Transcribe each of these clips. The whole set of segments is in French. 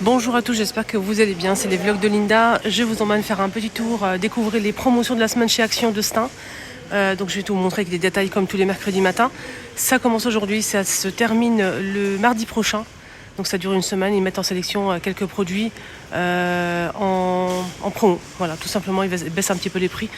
Bonjour à tous, j'espère que vous allez bien, c'est les vlogs de Linda. Je vous emmène faire un petit tour, découvrir les promotions de la semaine chez Action de Stein. Donc je vais tout vous montrer avec des détails comme tous les mercredis matins. Ça commence aujourd'hui, ça se termine le mardi prochain. Donc ça dure une semaine, ils mettent en sélection quelques produits en promo. Voilà, tout simplement, ils baissent un petit peu les prix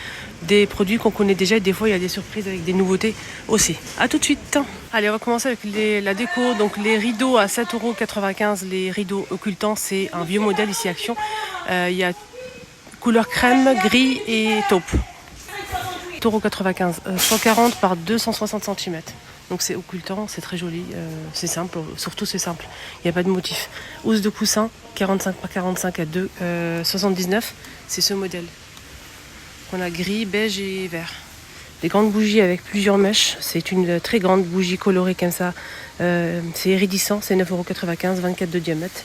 des produits qu'on connaît déjà. Et des fois, il y a des surprises avec des nouveautés aussi. A tout de suite. Allez, on va commencer avec la déco. Donc les rideaux à 7,95 €. Les rideaux occultants, c'est un vieux modèle ici Action. Il y a couleur crème, gris et taupe. 8,95 €, 140 par 260 cm. Donc c'est occultant, c'est très joli, c'est simple, surtout c'est simple, il n'y a pas de motif. Housse de coussin, 45 par 45 à 2,79 €, c'est ce modèle. On a gris, beige et vert. Des grandes bougies avec plusieurs mèches, c'est une très grande bougie colorée comme ça, c'est iridissant, c'est 9,95 €, 24 de diamètre.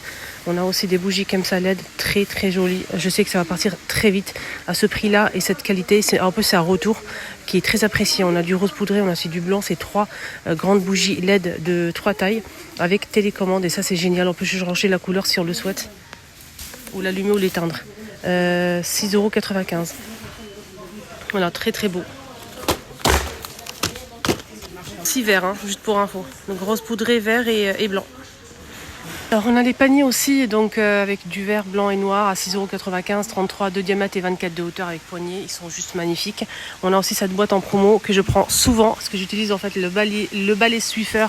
On a aussi des bougies comme ça LED, très très jolies. Je sais que ça va partir très vite à ce prix-là et cette qualité. C'est un retour qui est très apprécié. On a du rose poudré, on a aussi du blanc. C'est trois grandes bougies LED de 3 tailles avec télécommande et ça c'est génial. On peut changer la couleur si on le souhaite ou l'allumer ou l'éteindre. 6,95 €. Voilà, très très beau. 6 verts, hein, juste pour info. Donc rose poudré, vert et blanc. Alors on a les paniers aussi, donc avec du vert, blanc et noir à 6,95 €, 33 de diamètre et 24 de hauteur avec poignée. Ils sont juste magnifiques. On a aussi cette boîte en promo que je prends souvent parce que j'utilise en fait le balai Swiffer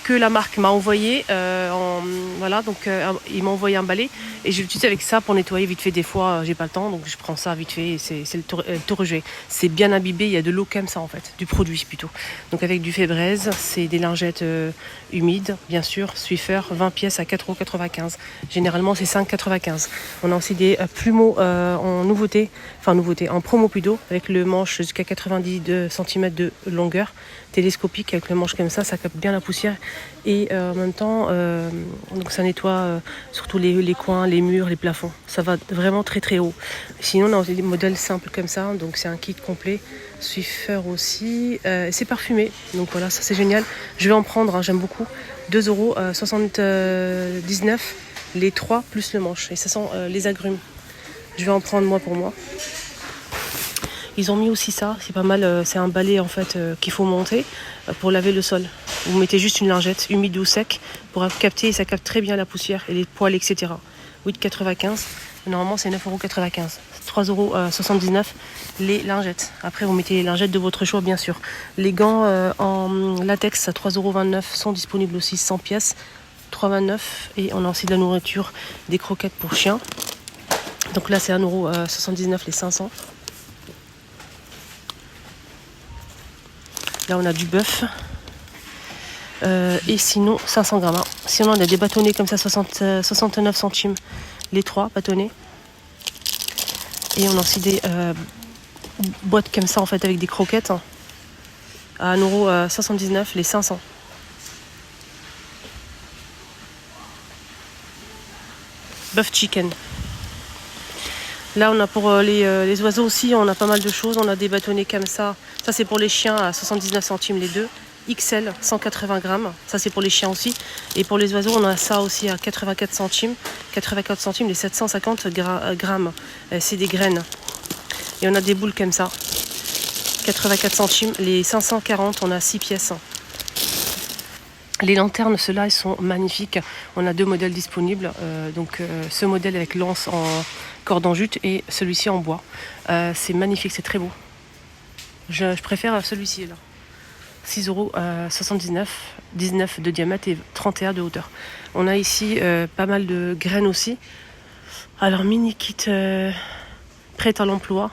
que la marque m'a envoyé. Voilà, donc il m'a envoyé un balai et je l'utilise avec ça pour nettoyer vite fait. Des fois, j'ai pas le temps, donc je prends ça vite fait. C'est le tout rejet. C'est bien imbibé, il y a de l'eau comme ça en fait, du produit plutôt. Donc avec du Febreze, c'est des lingettes humides, bien sûr. Swiffer, 20 pièces à 4,95 €. Généralement, c'est 5,95 €. On a aussi des plumeaux en nouveauté, en promo plutôt, avec le manche jusqu'à 90 cm de longueur, télescopique avec le manche comme ça capte bien la poussière et en même temps donc ça nettoie surtout les coins, les murs, les plafonds. Ça va vraiment très très haut. Sinon on a aussi des modèles simples comme ça, donc c'est un kit complet. Swiffer aussi, c'est parfumé, donc voilà, ça c'est génial. Je vais en prendre, hein, j'aime beaucoup. 2,79 € les 3 plus le manche et ça sent les agrumes. Je vais en prendre moi pour moi. Ils ont mis aussi ça, c'est pas mal, c'est un balai en fait qu'il faut monter pour laver le sol. Vous mettez juste une lingette humide ou sec pour capter, et ça capte très bien la poussière et les poils, etc. 8,95 €, normalement c'est 9,95 €, 3,79 € les lingettes. Après vous mettez les lingettes de votre choix bien sûr. Les gants en latex à 3,29 € sont disponibles aussi, 100 pièces, 3,29 € et on a aussi de la nourriture, des croquettes pour chiens. Donc là c'est 1,79 € les 500. Là, on a du bœuf. Et sinon, 500 grammes. Hein. Sinon, on a des bâtonnets comme ça, 69 centimes les 3 bâtonnets. Et on a aussi des boîtes comme ça, en fait, avec des croquettes. Hein, à 1,79 € les 500. Bœuf chicken. Là, on a pour les oiseaux aussi, on a pas mal de choses. On a des bâtonnets comme ça. Ça, c'est pour les chiens à 79 centimes les deux. XL, 180 grammes. Ça, c'est pour les chiens aussi. Et pour les oiseaux, on a ça aussi à 84 centimes. 84 centimes les 750 grammes. C'est des graines. Et on a des boules comme ça. 84 centimes les 540. On a 6 pièces. Les lanternes, ceux-là, ils sont magnifiques. On a 2 modèles disponibles. Ce modèle avec l'anse en corde en jute et celui-ci en bois. C'est magnifique, c'est très beau. Je préfère celui-ci là. 6,79 €, 19 de diamètre et 31 de hauteur. On a ici pas mal de graines aussi. Alors mini kit prête à l'emploi,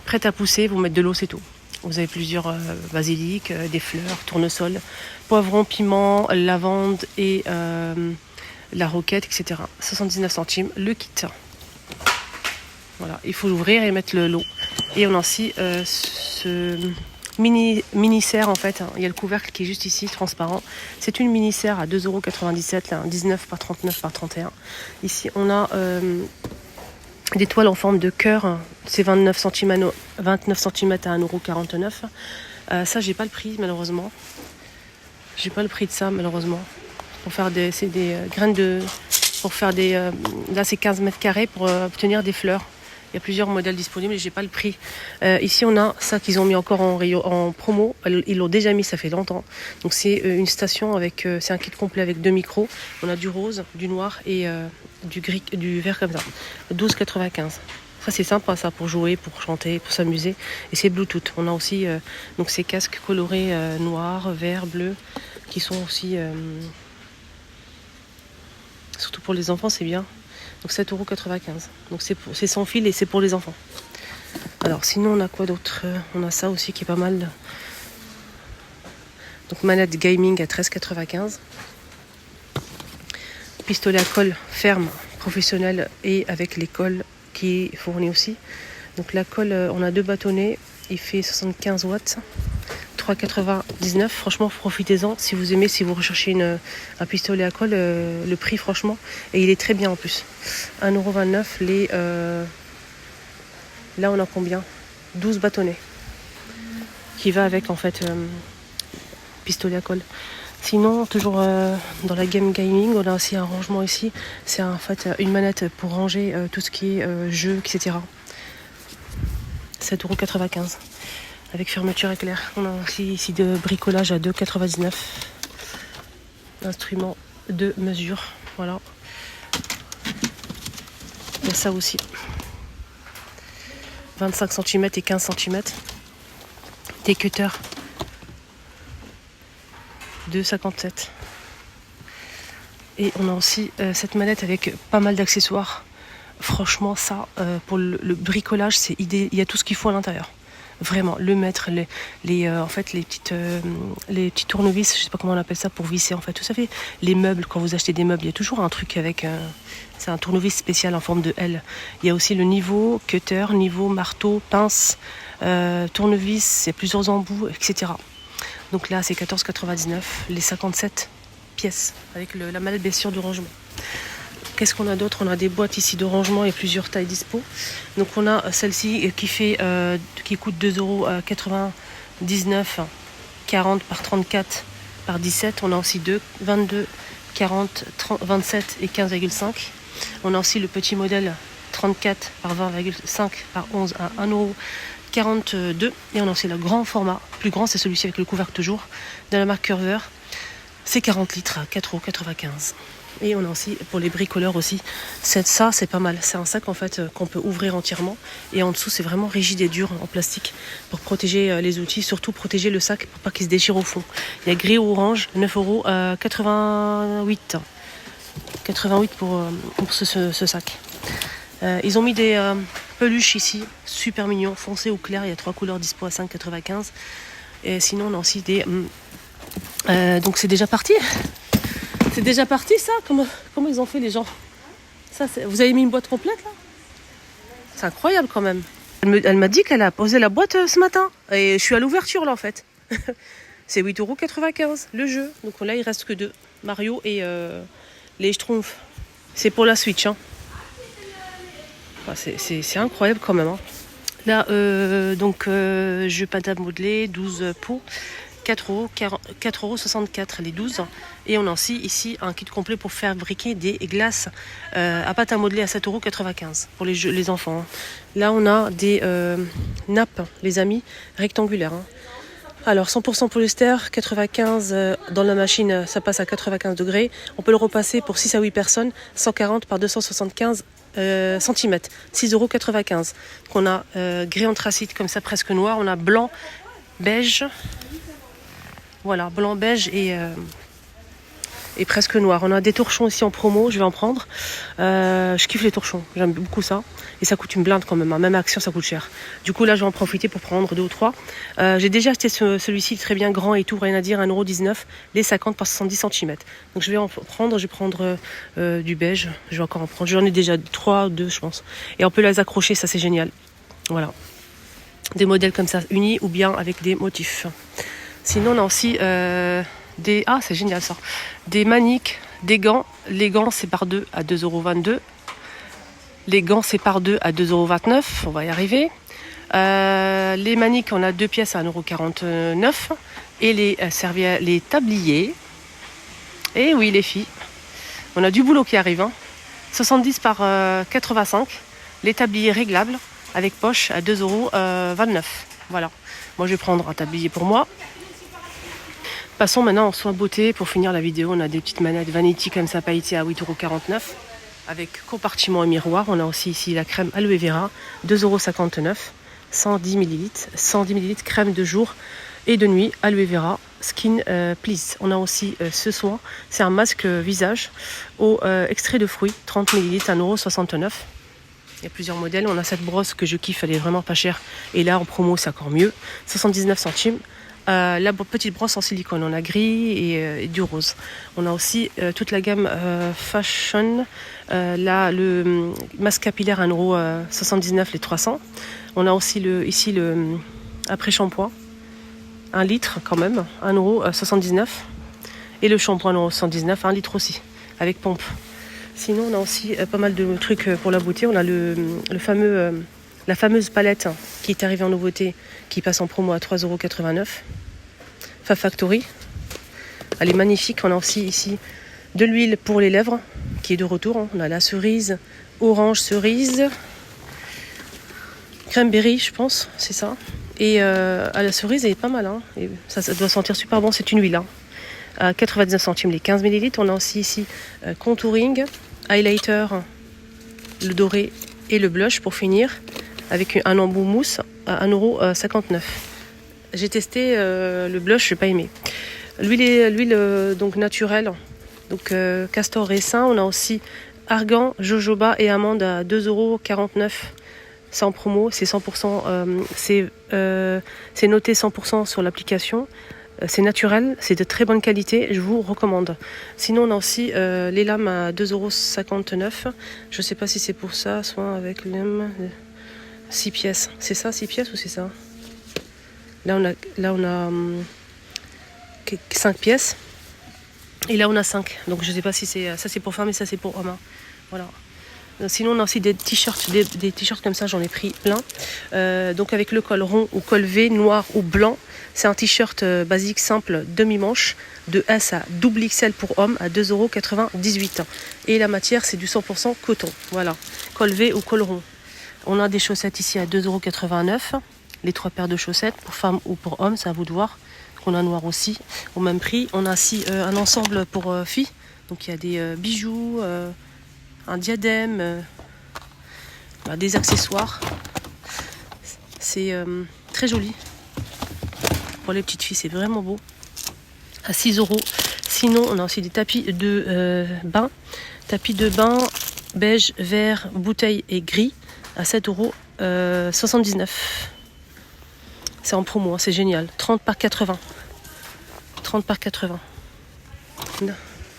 prête à pousser, vous mettez de l'eau, c'est tout. Vous avez plusieurs basilic, des fleurs, tournesol, poivron, piment, lavande et la roquette, etc. 79 centimes le kit. Voilà, il faut l'ouvrir et mettre l'eau. Et on a aussi ce mini serre en fait. Il y a le couvercle qui est juste ici, transparent. C'est une mini serre à 2,97 €, là, 19 par 39 par 31. Ici, on a des toiles en forme de cœur. C'est 29 cm à 1,49 €. Ça, j'ai pas le prix malheureusement. J'ai pas le prix de ça malheureusement. C'est des graines pour faire des... là, c'est 15 mètres carrés pour obtenir des fleurs. Il y a plusieurs modèles disponibles et j'ai pas le prix. Ici, on a ça qu'ils ont mis encore en promo. Ils l'ont déjà mis, ça fait longtemps. Donc, c'est une station avec... c'est un kit complet avec 2 micros. On a du rose, du noir et du gris, du vert comme ça. 12,95. Ça, c'est sympa, ça, pour jouer, pour chanter, pour s'amuser. Et c'est Bluetooth. On a aussi donc ces casques colorés noir, vert, bleu, qui sont aussi... surtout pour les enfants, c'est bien. Donc 7,95 €. Donc c'est sans fil et c'est pour les enfants. Alors sinon on a quoi d'autre? On a ça aussi qui est pas mal. Donc manette gaming à 13,95 €. Pistolet à colle ferme, professionnel et avec les colles qui est fourni aussi. Donc la colle, on a 2 bâtonnets. Il fait 75 watts. 3,99 €. Franchement, profitez-en si vous aimez, si vous recherchez un pistolet à colle, le prix franchement, et il est très bien en plus. 1,29 €. Là, on a combien? 12 bâtonnets qui va avec en fait pistolet à colle. Sinon, toujours dans la game gaming, on a aussi un rangement ici. C'est en fait une manette pour ranger tout ce qui est jeux, etc. 7,95 €. Avec fermeture éclair. On a aussi ici de bricolage à 2,99 €. Instrument de mesure. Voilà. Il y a ça aussi. 25 cm et 15 cm. Des cutters. 2,57 €. Et on a aussi cette manette avec pas mal d'accessoires. Franchement, ça, pour le bricolage, c'est idée. Il y a tout ce qu'il faut à l'intérieur. Vraiment, le mettre, en fait, les petits tournevis, je sais pas comment on appelle ça, pour visser en fait. Tout ça fait les meubles, quand vous achetez des meubles, il y a toujours un truc avec, c'est un tournevis spécial en forme de L. Il y a aussi le niveau, cutter, niveau, marteau, pince, tournevis, il y a plusieurs embouts, etc. Donc là, c'est 14,99 €, les 57 pièces, avec la mallette bien sûr de rangement. Qu'est-ce qu'on a d'autre? On a des boîtes ici de rangement et plusieurs tailles dispo. Donc on a celle-ci qui coûte 2,99 €, 40 par 34 par 17. On a aussi 22, 40, 30, 27 et 15,5. On a aussi le petit modèle 34 par 20,5 par 11 à 1,42 €. Et on a aussi le grand format. Plus grand, c'est celui-ci avec le couvercle toujours, de la marque Curver. C'est 40 litres à 4,95 €. Et on a aussi, pour les bricoleurs aussi, ça c'est pas mal. C'est un sac en fait qu'on peut ouvrir entièrement. Et en dessous c'est vraiment rigide et dur en plastique pour protéger les outils. Surtout protéger le sac pour pas qu'il se déchire au fond. Il y a gris ou orange, 9,88 €. 88 pour ce sac. Ils ont mis des peluches ici, super mignons, foncé ou clair. Il y a 3 couleurs dispo à 5,95 €. Et sinon on a aussi des... donc c'est déjà parti. C'est déjà parti ça? Comment ils ont fait les gens? Vous avez mis une boîte complète là? C'est incroyable quand même. Elle m'a dit qu'elle a posé la boîte ce matin. Et je suis à l'ouverture là en fait. C'est 8,95 € le jeu. Donc là il reste que 2. Mario et les Schtroumpfs. C'est pour la Switch. Hein. Enfin, c'est incroyable quand même. Hein. Là jeu pâte à modeler, 12 pots. 4,64 € les 12. Et on a aussi ici un kit complet pour fabriquer des glaces à pâte à modeler à 7,95 € pour les enfants. Là on a des nappes, les amis, rectangulaires. Hein. Alors 100% polyester, 95 dans la machine, ça passe à 95 degrés. On peut le repasser pour 6 à 8 personnes, 140 par 275 cm, 6,95 €. Donc on a gris anthracite comme ça presque noir, on a blanc, beige. Voilà, blanc, beige et presque noir. On a des torchons ici en promo, je vais en prendre. Je kiffe les torchons, j'aime beaucoup ça. Et ça coûte une blinde quand même, hein. Même à Action ça coûte cher. Du coup là je vais en profiter pour prendre 2 ou 3. J'ai déjà acheté celui-ci très bien grand et tout, rien à dire, 1,19 €, les 50 par 70 cm. Donc je vais en prendre, je vais prendre du beige, je vais encore en prendre. J'en ai déjà 3, 2 je pense. Et on peut les accrocher, ça c'est génial. Voilà. Des modèles comme ça, unis ou bien avec des motifs. Sinon, on a aussi des... Ah, c'est génial ça. Des maniques, des gants. Les gants, c'est par 2 à 2,22 €. Les gants, c'est par 2 à 2,29 €. On va y arriver. Les maniques, on a 2 pièces à 1,49 €. Et les tabliers. Et oui, les filles. On a du boulot qui arrive. Hein. 70 par 85. Les tabliers réglables avec poche à 2,29 €. Voilà. Moi, je vais prendre un tablier pour moi. Passons maintenant en soins beauté. Pour finir la vidéo, on a des petites manettes Vanity comme ça, pailletées à 8,49 € avec compartiment et miroir. On a aussi ici la crème aloe vera, 2,59 €, 110 ml. 110 ml crème de jour et de nuit, aloe vera, Skin Please. On a aussi ce soin, c'est un masque visage au extrait de fruits, 30 ml, 1,69 €. Il y a plusieurs modèles. On a cette brosse que je kiffe, elle est vraiment pas chère. Et là, en promo, c'est encore mieux. 79 centimes. La petite brosse en silicone, on a gris et du rose. On a aussi toute la gamme Fashion. Là, le masque capillaire 1,79 € les 300. On a aussi ici le après-shampoing. 1 litre quand même, 1,79 €. Et le shampoing 1,79 €, 1 litre aussi, avec pompe. Sinon, on a aussi pas mal de trucs pour la beauté. On a la fameuse palette qui est arrivée en nouveauté, qui passe en promo à 3,89 €. Fab Factory. Elle est magnifique. On a aussi ici de l'huile pour les lèvres, qui est de retour. On a la cerise, orange cerise, cranberry, je pense, c'est ça. Et à la cerise, elle est pas mal. Hein. Et ça doit sentir super bon. C'est une huile. Hein. À 99 centimes les 15 ml. On a aussi ici contouring, highlighter, le doré et le blush pour finir, avec un embout mousse à 1,59 €. J'ai testé le blush, je n'ai pas aimé. L'huile donc naturelle, donc castor raisin. On a aussi argan, jojoba et amande à 2,49 €. C'est en promo, c'est 100%, c'est noté 100% sur l'application. C'est naturel, c'est de très bonne qualité, je vous recommande. Sinon, on a aussi les lames à 2,59 €. Je ne sais pas si c'est pour ça, soit avec les 6 pièces. C'est ça, 6 pièces ou c'est ça? Là, on a 5 pièces. Et là, on a 5. Donc, je ne sais pas si c'est ça, c'est pour femme et ça, c'est pour homme. Hein. Voilà. Sinon, on a aussi des t-shirts, des t-shirts comme ça, j'en ai pris plein. Donc avec le col rond ou col V, noir ou blanc. C'est un t-shirt basique, simple, demi-manche, de S à double XL pour homme à 2,98 €. Et la matière, c'est du 100% coton. Voilà, col V ou col rond. On a des chaussettes ici à 2,89 €. Les 3 paires de chaussettes, pour femmes ou pour hommes, c'est à vous de voir. On a noir aussi, au même prix. On a aussi un ensemble pour filles. Donc il y a des bijoux, un diadème, des accessoires. C'est très joli. Pour les petites filles, c'est vraiment beau. À 6 €. Sinon, on a aussi des tapis de bain. Tapis de bain beige, vert, bouteille et gris à 7,79 €. C'est en promo, hein, c'est génial. 30 par 80. 30 par 80.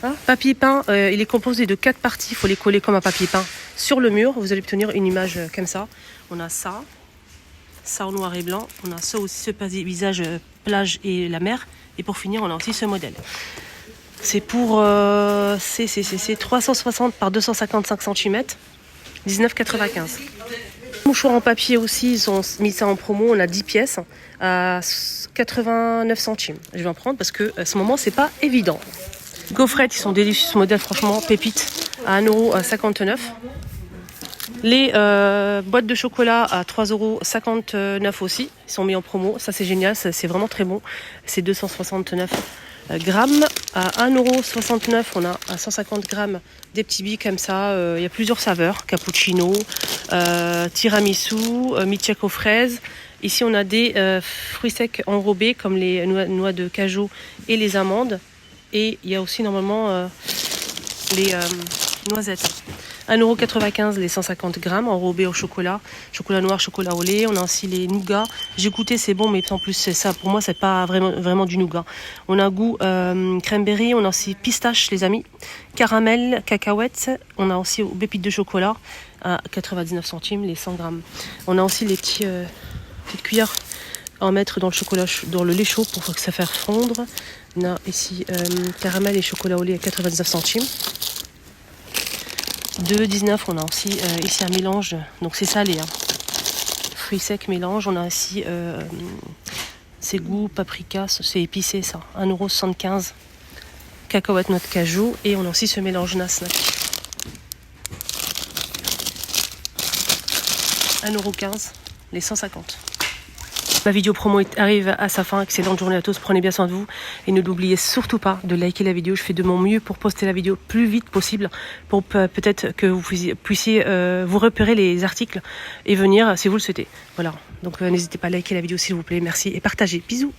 Ah, papier peint, il est composé de 4 parties. Il faut les coller comme un papier peint sur le mur. Vous allez obtenir une image comme ça. On a ça en noir et blanc. On a ça aussi, ce visage plage et la mer. Et pour finir, on a aussi ce modèle. C'est pour c'est 360 par 255 cm, 19,95 €. Mouchoir en papier aussi, ils ont mis ça en promo. On a 10 pièces à 89 centimes. Je vais en prendre parce que à ce moment, c'est pas évident. Gaufrettes, ils sont délicieux ce modèle, franchement, pépite, à 1,59 €. Les boîtes de chocolat à 3,59 € aussi, ils sont mis en promo. Ça, c'est génial, c'est vraiment très bon. C'est 269 grammes à 1,69 €. On a à 150 grammes des petits billes comme ça. Il y a plusieurs saveurs, cappuccino, tiramisu, milkshake aux fraises. Ici, on a des fruits secs enrobés comme les noix de cajou et les amandes. Et il y a aussi normalement les noisettes. 1,95 € les 150 grammes enrobés au chocolat. Chocolat noir, chocolat au lait. On a aussi les nougats. J'ai goûté, c'est bon, mais en plus, c'est ça. Pour moi, c'est pas vraiment du nougat. On a un goût cranberry. On a aussi pistache, les amis. Caramel, cacahuètes. On a aussi pépites de chocolat à 99 centimes les 100 grammes. On a aussi les petites cuillères à en mettre dans le chocolat, dans le lait chaud pour que ça fasse fondre. On a ici caramel et chocolat au lait à 99 centimes. 2,19 €. On a aussi ici un mélange, donc c'est salé. Hein. Fruits secs mélange. On a ici c'est goût paprika, c'est épicé ça. 1,75 €. Cacahuètes, noix de cajou. Et on a aussi ce mélange Nasnac. 1,15 €, les 150. Ma vidéo promo arrive à sa fin. Excellente journée à tous. Prenez bien soin de vous. Et ne l'oubliez surtout pas de liker la vidéo. Je fais de mon mieux pour poster la vidéo plus vite possible. Pour peut-être que vous puissiez vous repérer les articles et venir si vous le souhaitez. Voilà. Donc n'hésitez pas à liker la vidéo s'il vous plaît. Merci et partagez. Bisous.